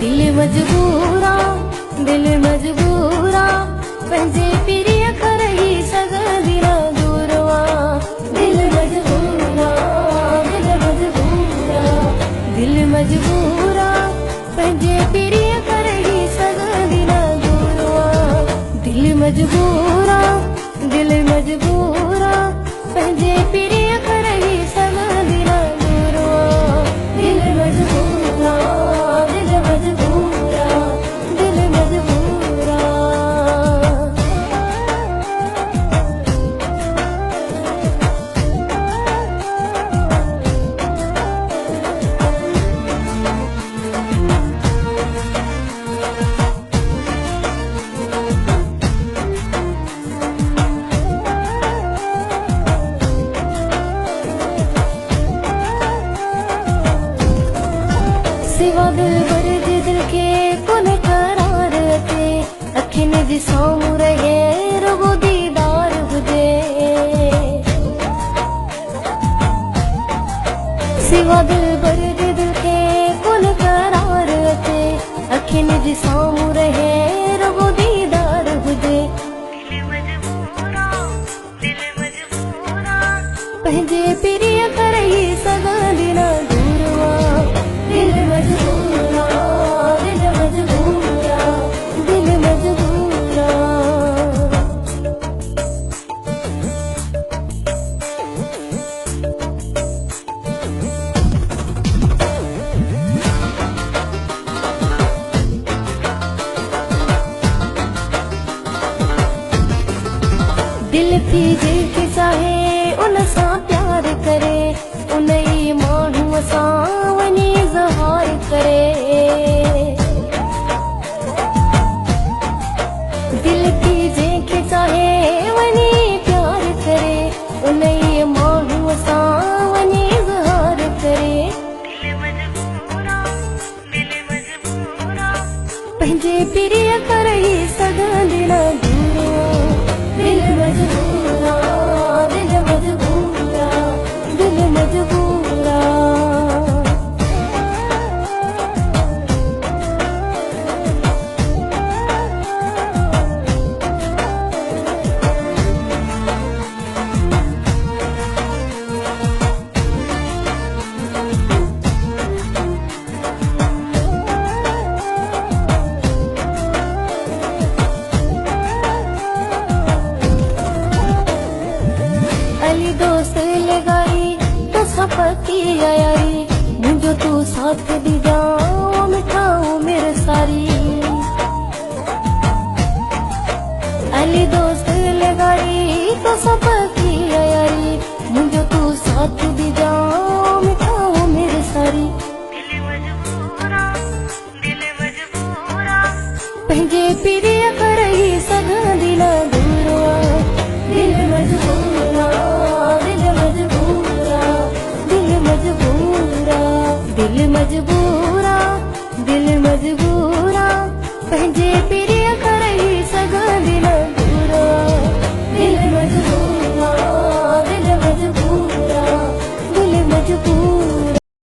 दिल मजबूरा दिल मजबूरा पंहिंजे पीरीअ खां रही सघंदी न दूरवा। दिल मजबूरा दिल मजबूरा दिल मजबूरा पंहिंजे पीरीअ खां रही सघंदी न दूरवा। दिल मजबूरा दिल मजबूरा पंहिंजे पीरीअ खां रही सघंदी न दूरवा। दिल मजबूरा दिल मजबूरा दिल मजबूरा। सिवा दिलबर जे दिल खे कोन करार अचे, अखियुनि जे साम्हूं रहे रुॻो दीदार हुजे। सिवा दिलबर जे दिल खे कोन करार अचे, अखियुनि जे साम्हूं रहे रुॻो दीदार हुजे। पंहिंजे पीरीअ खां रही सघंदी न दूरवा। दिल मजबूरा दिल मजबूरा दिल मजबूरा। दिल थी जंहिंखे चाहे उन सां प्यार करे, उन ई माण्हूअ सां वञी ज़हार करे। दिल थी जंहिंखे चाहे वञी प्यार करे, उन ई माण्हूअ सां वञी ज़हार करे। पंहिंजे पीरीअ खां रही सघंदी न दूरवा। दिल मजबूरा दिल मजबूरा दिल मजबूरा। अली दोस्त लगाई तो सपती यारी, मुझो तू साथ दी जाओ मिठाओ मेरे सारी। अली दोस्त लगाई तो सपती यारी, मुझो तू साथ दी जाओ मिठाओ मेरे सारी। पंहिंजे पीरीअ खां रही सघंदी न दूरवा। दिल मजबूरा दिल मजबूरा दिल मजबूरा दिल मजबूरा दिल मजबूरा पंहिंजे